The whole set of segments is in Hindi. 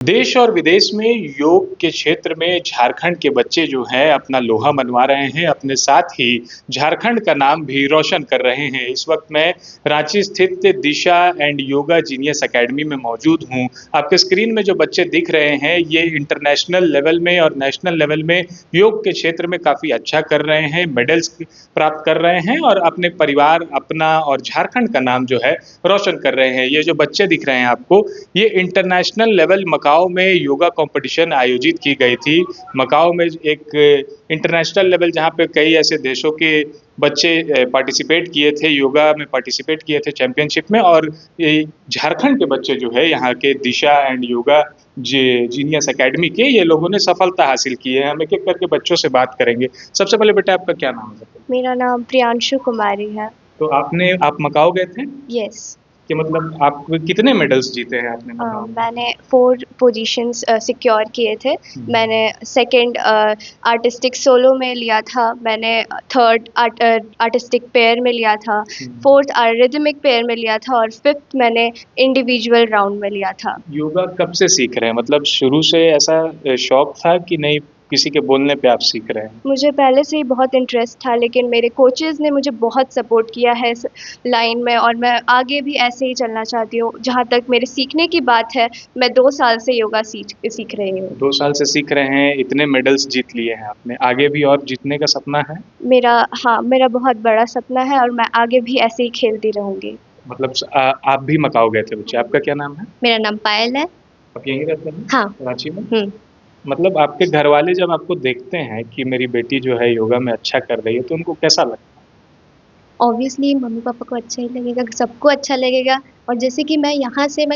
देश और विदेश में योग के क्षेत्र में झारखंड के बच्चे जो हैं अपना लोहा मनवा रहे हैं, अपने साथ ही झारखंड का नाम भी रोशन कर रहे हैं। इस वक्त मैं रांची स्थित दिशा एंड योगा जीनियस अकेडमी में मौजूद हूं। आपके स्क्रीन में जो बच्चे दिख रहे हैं ये इंटरनेशनल लेवल में और नेशनल लेवल में योग के क्षेत्र में काफ़ी अच्छा कर रहे हैं, मेडल्स प्राप्त कर रहे हैं और अपने परिवार, अपना और झारखंड का नाम जो है रोशन कर रहे हैं। ये जो बच्चे दिख रहे हैं आपको, ये इंटरनेशनल लेवल मकाओ में योगा कंपटीशन आयोजित की गई थी। मकाओ में एक इंटरनेशनल लेवल जहाँ पे कई ऐसे देशों के बच्चे पार्टिसिपेट किए थे, योगा में पार्टिसिपेट किए थे चैंपियनशिप में। और ये झारखंड के बच्चे जो है यहाँ के दिशा एंड योगा जीनियस अकेडमी के, ये लोगों ने सफलता हासिल की है। हम एक एक करके बच्चों से बात करेंगे। सबसे पहले बेटा आपका क्या नाम है? मेरा नाम प्रियांशु कुमारी है। तो आप मकाओ गए थे यस। कि मतलब आप कितने मेडल्स जीते हैं आपने मकाओ में? मैंने 4 पोजीशंस सिक्योर किए थे। मैंने सेकंड आर्टिस्टिक सोलो में लिया था, मैंने थर्ड आर्टिस्टिक पेयर में लिया था, फोर्थ रिदमिक पेयर में लिया था और फिफ्थ मैंने इंडिविजुअल राउंड में लिया था। योगा कब से सीख रहे हैं? मतलब शुरू से ऐसा शौक था कि नहीं किसी के बोलने पे आप सीख रहे हैं? मुझे पहले से ही बहुत इंटरेस्ट था, लेकिन मेरे कोचेज़ ने मुझे बहुत सपोर्ट किया है इस लाइन में और मैं आगे भी ऐसे ही चलना चाहती हूँ। जहाँ तक मेरे सीखने की बात है, मैं 2 साल से योगा सीख रही हूँ। 2 साल से सीख रहे हैं, इतने मेडल्स जीत लिए हैं आपने। आगे भी और जीतने का सपना है? मेरा बहुत बड़ा सपना है और मैं आगे भी ऐसे ही खेलती रहूँगी। मतलब आप भी मकाओ गए थे बच्चे। आपका क्या नाम है? मेरा नाम पायल है। आप यहीं रहते हैं? हाँ। रांची में? मतलब आपके घर वाले जब आपको देखते हैं कि मेरी बेटी जो है योगा में अच्छा कर रही है, तो उनको कैसा लगता है? ऑब्वियसली मम्मी-पापा को अच्छा ही लगेगा, सबको अच्छा लगेगा। और जैसे कि मैं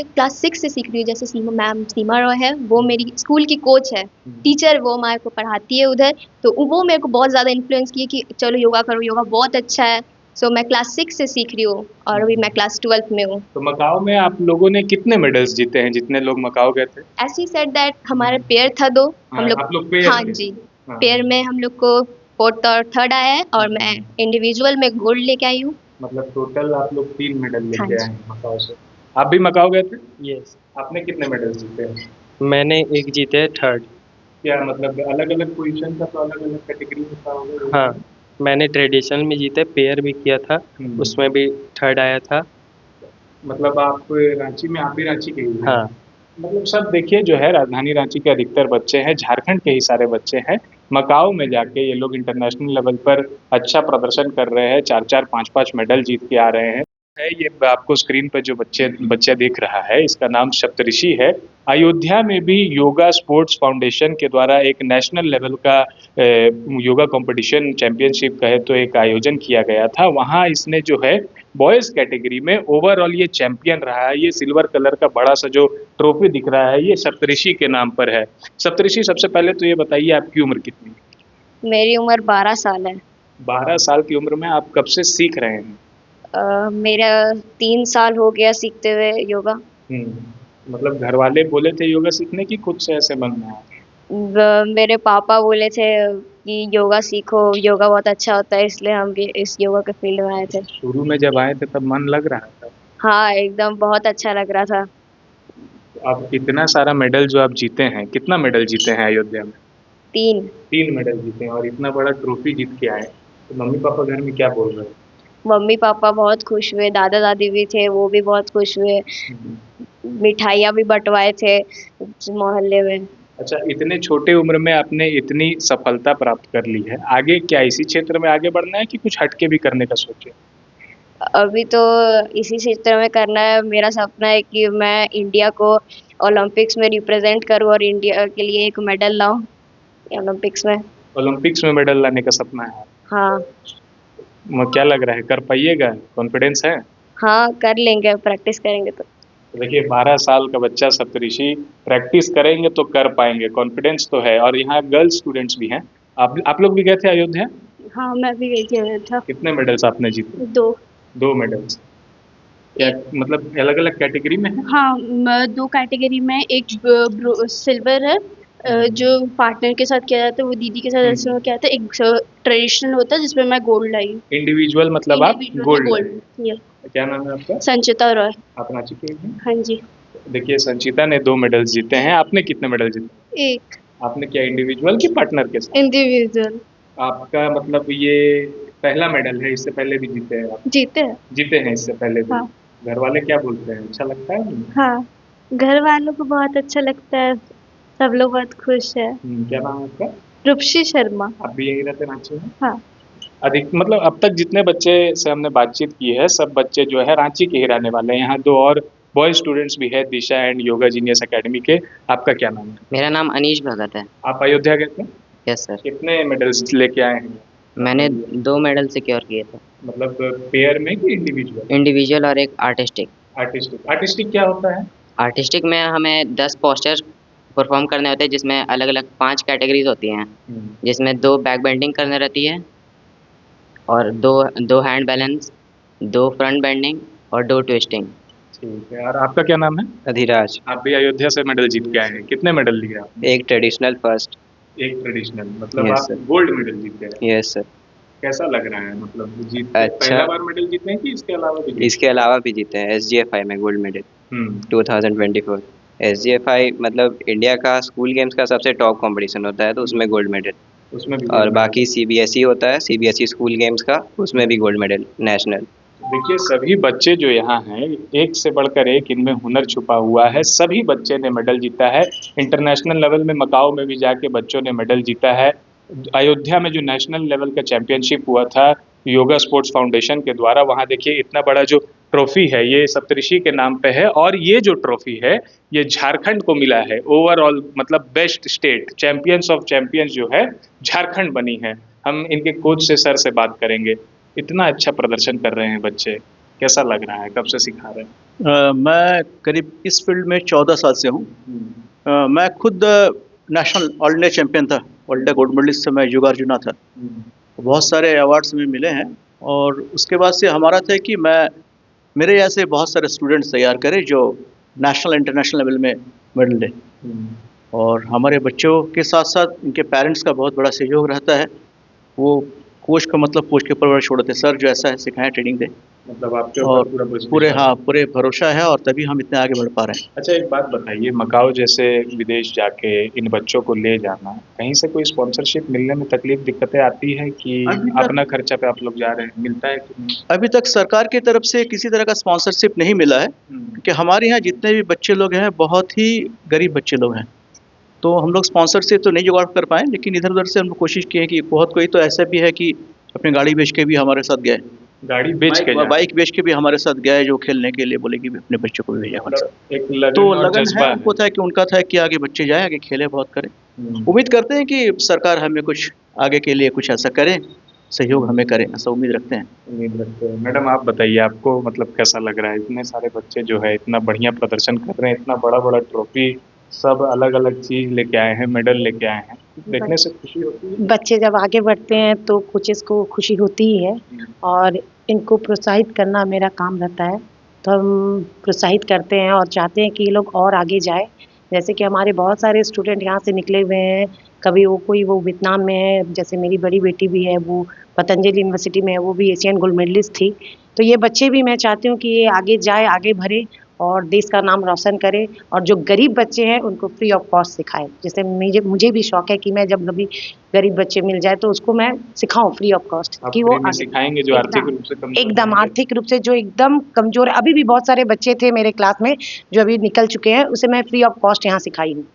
क्लास 6 से सीख रही हूँ, जैसे सीमा रॉय है, वो मेरी स्कूल की कोच है, टीचर वो मेरे को पढ़ाती है उधर, तो वो मेरे को बहुत ज़्यादा इन्फ्लुएंस की कि चलो योगा करो, योगा बहुत अच्छा है। सो मैं क्लास 6 से सीख रही हूँ और अभी मैं क्लास 12th में हूँ। तो मकाओ में आप लोगों ने कितने मेडल्स जीते हैं, जितने लोग मकाओ गए थे? एज़ ही सेड दैट हमारा पेयर था 2, हम लोग आप लोग पेयर हाँ थे? जी, हाँ। पेयर में हम लोग को 4th और 3rd आया है और मैं इंडिविजुअल में गोल्ड लेके आई हूँ। मतलब टोटल आप लोग 3 मेडल हाँ लेके जी। आए हैं मकाओ से। आप भी मकाओ गए थे? यस। आपने कितने मेडल जीते हैं? मैंने एक जीते है थर्ड। क्या मतलब अलग-अलग पोजीशन का, तो अलग-अलग कैटेगरी में था होगा? हाँ, मैंने ट्रेडिशनल में जीते, पेयर भी किया था, उसमें भी थर्ड आया था। मतलब आप भी रांची के ही हैं? हाँ। मतलब सब देखिए जो है राजधानी रांची के अधिकतर बच्चे हैं, झारखंड के ही सारे बच्चे हैं। मकाओ में जाके ये लोग इंटरनेशनल लेवल पर अच्छा प्रदर्शन कर रहे हैं, 4-4 5-5 मेडल जीत के आ रहे हैं। ये आपको स्क्रीन पर जो बच्चा दिख रहा है, इसका नाम सप्तऋषि है। अयोध्या में भी योगा स्पोर्ट्स फाउंडेशन के द्वारा एक नेशनल लेवल का योगा कंपटीशन चैंपियनशिप कहे तो एक आयोजन किया गया था। वहाँ इसने जो है बॉयज़ कैटेगरी में ओवरऑल ये चैंपियन रहा है। ये सिल्वर कलर का बड़ा सा जो ट्रॉफी दिख रहा है, ये सप्तऋषि के नाम पर है। सप्तऋषि, सबसे पहले तो ये बताइए आपकी उम्र कितनी है? मेरी उम्र 12 साल है। 12 साल की उम्र में आप कब से सीख रहे हैं? मेरा 3 साल हो गया सीखते हुए योगा। मतलब घर वाले बोले थे योगा सीखने की, खुद से ऐसे मन में आया? मेरे पापा बोले थे कि योगा सीखो, योगा बहुत अच्छा होता है, इसलिए हम भी इस योगा के फील्ड में आए थे। शुरू में जब आए थे तब मन लग रहा था? हाँ, एकदम बहुत अच्छा लग रहा था। आप इतना सारा मेडल जो आप जीते हैं, कितना मेडल जीते हैं अयोध्या में? 3। 3 मेडल जीते हैं और इतना बड़ा ट्रॉफी जीत के आए, तो मम्मी पापा घर में क्या बोल रहे हैं? मम्मी-पापा बहुत खुश हुए, दादा-दादी भी थे, वो भी बहुत खुश हुए। मिठाइयाँ भी बँटवाए थे मोहल्ले में। अच्छा, इतने छोटे उम्र में आपने इतनी सफलता प्राप्त कर ली है, आगे क्या इसी क्षेत्र में आगे बढ़ना है कि कुछ हट के भी करने का सोचे? अभी तो इसी क्षेत्र में करना है। मेरा सपना है कि मैं इंडिया को ओलंपिक्स में रिप्रेजेंट करूँ और इंडिया के लिए एक मेडल लाऊँ ओलंपिक्स में। ओलंपिक्स में मेडल लाने का सपना है? हाँ। क्या लग रहा है, कर पाइएगा? कॉन्फिडेंस है? हाँ, कर लेंगे, प्रैक्टिस करेंगे तो। देखिए 12 साल का बच्चा सप्तऋषि, प्रैक्टिस करेंगे तो कर पाएंगे, कॉन्फिडेंस तो है। और यहाँ गर्ल्स स्टूडेंट्स भी हैं। आप लोग भी गए थे अयोध्या? हाँ, मैं भी गई थी अयोध्या। कितने मेडल्स आपने जीते? 2। 2 मेडल्स। क्या मतलब अलग-अलग कैटेगरी में है? हाँ, 2 कैटेगरी में, एक सिल्वर है जो पार्टनर के साथ किया जाता है, वो दीदी के साथ ऐसे में किया था। एक ट्रेडिशनल होता है जिसमें मैं गोल्ड लाई हूँ। इंडिविजुअल मतलब आप गोल्ड? गोल्ड। क्या नाम है आपका? संचिता रॉय। आप रांची के हैं? हाँ जी। देखिए संचिता ने 2 मेडल्स जीते हैं, आपने कितने मेडल जीते? एक आपने क्या इंडिविजुअल की पार्टनर के साथ? इंडिविजुअल आपका मतलब ये पहला मेडल है, इससे पहले भी जीते हैं आप? जीते हैं। जीते हैं इससे पहले भी? हाँ। घर वाले क्या बोलते हैं, अच्छा लगता है उन्हें? हाँ, घर वालों को बहुत अच्छा लगता है, सब लोग बहुत खुश है। क्या नाम है आपका? रूपशी शर्मा। आप भी यहीं रहते रांची में? हाँ। अधिक मतलब अब तक जितने बच्चे से हमने बातचीत की है, सब बच्चे जो है रांची के ही रहने वाले हैं। यहाँ 2 और बॉय स्टूडेंट्स भी है, दिशा एंड योगा जीनियस एकेडमी के। आपका क्या नाम है? मेरा नाम अनीश भगत है। आप अयोध्या गए थे? Yes sir. कितने मेडल्स लेके आए हैं? मैंने 2 मेडल सिक्योर किए थे, मतलब पेयर में कि इंडिविजुअल? इंडिविजुअल और एक आर्टिस्टिक। आर्टिस्टिक क्या होता है? आर्टिस्टिक में हमें 10 पोस्टर परफॉर्म करने होते हैं, जिसमें अलग अलग 5 कैटेगरीज होती हैं, जिसमें 2 बैक बेंडिंग करने रहती है और 2 हैंड बैलेंस, 2 फ्रंट बेंडिंग और 2 ट्विस्टिंग। ठीक है। और आपका क्या नाम है? अधिराज। आप भी अयोध्या से मेडल जीत के आए हैं, कितने मेडल लिए आप? एक ट्रेडिशनल फर्स्ट। एक ट्रेडिशनल, मतलब Yes, आप sir. गोल्ड मेडल जीत के आए। Yes sir. कैसा लग रहा है, मतलब जीत अच्छा। पहला बार मेडल जीते हैं कि इसके अलावा भी जीते? इसके अलावा भी जीते हैं SGFI में गोल्ड मेडल हम्म 2024। SGFI मतलब इंडिया का स्कूल गेम्स का सबसे टॉप कंपटीशन होता है, तो उसमें गोल्ड मेडल। उसमें भी और gold बाकी CBSE होता है, CBSE स्कूल गेम्स का, उसमें भी गोल्ड मेडल नेशनल। medal। देखिए सभी बच्चे जो यहाँ हैं, एक से बढ़कर एक इनमें हुनर छुपा हुआ है। सभी बच्चे ने मेडल जीता है। इंटरनेशनल लेवल में मकाओ में भी जाके बच्चों ने मेडल जीता है। अयोध्या में जो नेशनल लेवल का चैंपियनशिप हुआ था योगा स्पोर्ट्स फाउंडेशन के द्वारा, वहाँ देखिए इतना बड़ा जो ट्रॉफी है ये सप्तऋषि के नाम पे है। और ये जो ट्रॉफी है ये झारखंड को मिला है। ओवरऑल मतलब best state champions of champions जो है झारखंड बनी है। हम इनके कोच से सर से बात करेंगे। इतना अच्छा प्रदर्शन कर रहे हैं बच्चे, कैसा लग रहा है, कब से सिखा रहे हैं? मैं करीब इस फील्ड में 14 साल से हूँ। मैं खुद नेशनल ऑल इंडिया चैम्पियन था, ऑल इंडिया गोल्ड मेडलिस्ट से मैं युगार्जुना था। बहुत सारे अवार्ड्स में मिले हैं। और उसके बाद से हमारा था कि मेरे ऐसे बहुत सारे स्टूडेंट्स तैयार करें जो नेशनल इंटरनेशनल लेवल में मेडल लें। और हमारे बच्चों के साथ साथ इनके पेरेंट्स का बहुत बड़ा सहयोग रहता है। वो कोच का मतलब कोच के ऊपर छोड़ते, सर जो ऐसा है सिखाएं, ट्रेनिंग दें। मतलब आपके और ऊपर पूरे भरोसा है और तभी हम इतने आगे बढ़ पा रहे हैं। अच्छा एक बात बताइए, मकाओ जैसे विदेश जाके इन बच्चों को ले जाना, कहीं से कोई स्पॉन्सरशिप मिलने में तकलीफ दिक्कतें आती है कि अभी तक- अपना खर्चा पे आप लोग जा रहे हैं, मिलता है कि नहीं? अभी तक सरकार की तरफ से किसी तरह का स्पॉन्सरशिप नहीं मिला है, क्योंकि हमारे यहाँ जितने भी बच्चे लोग हैं बहुत ही गरीब बच्चे लोग हैं। तो हम लोग स्पॉन्सरशिप तो नहीं जुगाड़ कर पाए, लेकिन इधर उधर से हम लोग कोशिश किए कि बहुत कोई तो ऐसा भी है कि अपनी गाड़ी बेच के भी हमारे साथ गए, गाड़ी बेच के बाइक बेच के भी हमारे साथ गए, जो खेलने के लिए बोले कि अपने बच्चों को भी भेजा हमारे साथ। मतलब एक लगन तो और लगन जज्बा है, उनको था कि उनका था कि आगे बच्चे जाएं, आगे खेलें, बहुत करें। उम्मीद करते हैं कि सरकार हमें कुछ आगे के लिए कुछ ऐसा करे, सहयोग हमें करें, ऐसा उम्मीद रखते हैं। उम्मीद रखते हैं। मैडम आप बताइए, आपको मतलब कैसा लग रहा है, इतने सारे बच्चे जो है इतना बढ़िया प्रदर्शन कर रहे हैं, इतना बड़ा बड़ा ट्रॉफी, सब अलग अलग चीज लेके आए हैं, मेडल लेके आए हैं, देखने से खुशी होती है? बच्चे जब आगे बढ़ते हैं तो कोचेस को खुशी होती ही है और इनको प्रोत्साहित करना मेरा काम रहता है। तो हम प्रोत्साहित करते हैं और चाहते हैं कि ये लोग और आगे जाए। जैसे कि हमारे बहुत सारे स्टूडेंट यहाँ से निकले हुए हैं, कभी वो वियतनाम में है, जैसे मेरी बड़ी बेटी भी है, वो पतंजलि यूनिवर्सिटी में है, वो भी एशियन गोल्ड मेडलिस्ट थी। तो ये बच्चे भी मैं चाहती हूँ कि ये आगे जाए, आगे बढ़े और देश का नाम रोशन करे। और जो गरीब बच्चे हैं उनको फ्री ऑफ कॉस्ट सिखाए। जैसे मुझे भी शौक है कि मैं जब कभी गरीब बच्चे मिल जाए तो उसको मैं सिखाऊं फ्री ऑफ कॉस्ट, आप कि वो फ्री में सिखाएंगे जो आर्थिक रूप से कमजोर एकदम हैं? आर्थिक रूप से जो एकदम कमजोर है। अभी भी बहुत सारे बच्चे थे मेरे क्लास में जो अभी निकल चुके हैं, उसे मैं फ्री ऑफ कॉस्ट यहाँ सिखाई हूँ।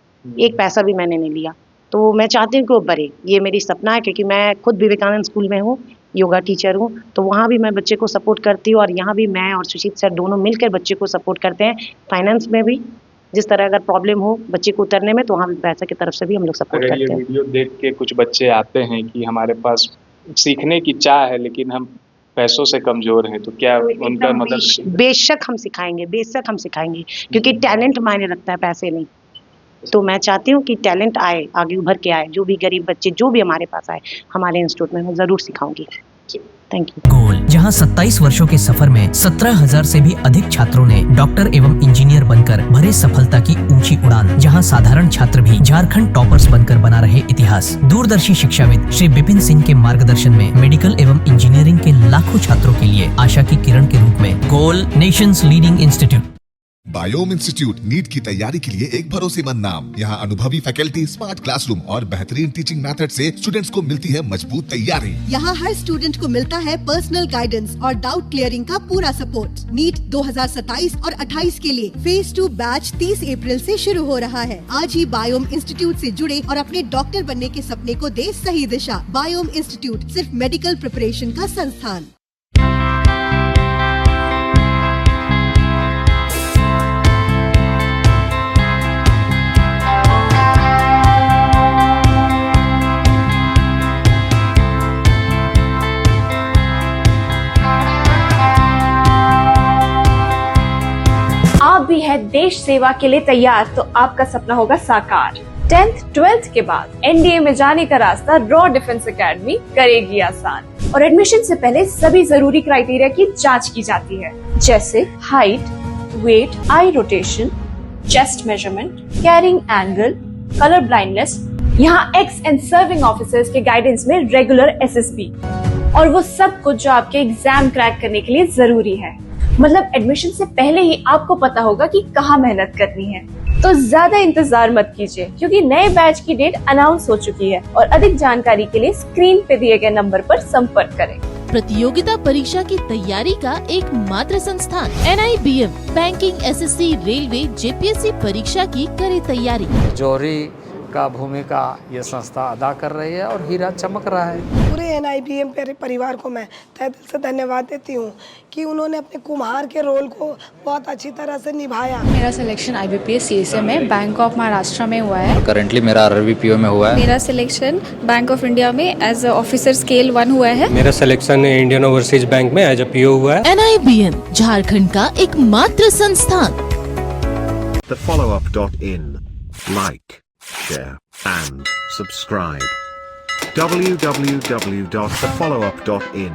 एक पैसा भी मैंने नहीं लिया। तो मैं चाहती हूँ कि वो बढ़े, ये मेरी सपना है। क्योंकि मैं खुद विवेकानंद स्कूल में हूँ, योगा टीचर हूँ, तो वहाँ भी मैं बच्चे को सपोर्ट करती हूँ और यहाँ भी मैं और सुशीत सर दोनों मिलकर बच्चे को सपोर्ट करते हैं। फाइनेंस में भी जिस तरह अगर प्रॉब्लम हो बच्चे को उतरने में, तो वहाँ भी पैसा की तरफ से भी हम लोग सपोर्ट अगर ये करते हैं। वीडियो देख के कुछ बच्चे आते हैं कि हमारे पास सीखने की चाह है लेकिन हम पैसों से कमजोर हैं, तो क्या उनका एकदम मदद? बेशक हम सिखाएंगे, बेशक हम सिखाएंगे, क्योंकि टैलेंट मायने रखता है, पैसे नहीं। तो मैं चाहती हूँ कि टैलेंट आए, आगे उभर के आए। जो भी गरीब बच्चे जो भी हमारे पास आए हमारे इंस्टीट्यूट में, मैं ज़रूर सिखाऊंगी। Thank you. गोल, जहां 27 वर्षों के सफर में 17,000 से भी अधिक छात्रों ने डॉक्टर एवं इंजीनियर बनकर भरे सफलता की ऊंची उड़ान, जहां साधारण छात्र भी झारखंड टॉपर्स बनकर बना रहे इतिहास। दूरदर्शी शिक्षाविद श्री विपिन सिंह के मार्गदर्शन में मेडिकल एवं इंजीनियरिंग के लाखों छात्रों के लिए आशा की किरण के रूप में Goal nation's leading institute Biome institute NEET की तैयारी के लिए एक भरोसेमंद नाम। यहाँ अनुभवी फैकल्टी, स्मार्ट क्लासरूम और बेहतरीन टीचिंग मेथड से स्टूडेंट्स को मिलती है मजबूत तैयारी। यहाँ हर स्टूडेंट को मिलता है पर्सनल गाइडेंस और डाउट क्लियरिंग का पूरा सपोर्ट। नीट 2027 और 28 के लिए फेज 2 बैच 30 अप्रैल से शुरू हो रहा है। आज ही बायोम इंस्टीट्यूट से जुड़े और अपने डॉक्टर बनने के सपने को दे सही दिशा। बायोम इंस्टीट्यूट सिर्फ मेडिकल प्रिपरेशन का संस्थान। आप भी है देश सेवा के लिए तैयार तो आपका सपना होगा साकार। 10th 12th के बाद एनडीए में जाने का रास्ता रॉ डिफेंस एकेडमी करेगी आसान। और एडमिशन से पहले सभी जरूरी क्राइटेरिया की जांच की जाती है, जैसे height, weight, eye rotation, chest measurement, carrying angle, colour blindness. यहाँ एक्स एंड सर्विंग ऑफिसर्स के गाइडेंस में रेगुलर एसएसबी और वो सब कुछ जो आपके एग्जाम क्रैक करने के लिए जरूरी है। मतलब एडमिशन से पहले ही आपको पता होगा कि कहाँ मेहनत करनी है। तो ज्यादा इंतजार मत कीजिए क्योंकि नए बैच की डेट अनाउंस हो चुकी है और अधिक जानकारी के लिए स्क्रीन पे दिए गए नंबर पर संपर्क करें। प्रतियोगिता परीक्षा की तैयारी का एकमात्र संस्थान NIBM banking, SSC, railway, JPSC परीक्षा की करे तैयारी। जौहरी का भूमिका ये संस्था अदा कर रही है और हीरा चमक रहा है। पूरे NIBM परिवार को मैं तहे दिल से धन्यवाद देती हूँ कि उन्होंने अपने कुम्हार के रोल को बहुत अच्छी तरह से निभाया। मेरा सिलेक्शन IBPS CSA में बैंक ऑफ महाराष्ट्र में हुआ है। करंटली मेरा RRBPO में हुआ है। मेरा सिलेक्शन बैंक ऑफ इंडिया में एज ऑफिसर स्केल 1 हुआ है। मेरा सिलेक्शन इंडियन ओवरसीज बैंक में एज PO हुआ है। NIBM झारखंड का एकमात्र संस्थान। thefollowup.in like, share and subscribe. www.thefollowup.in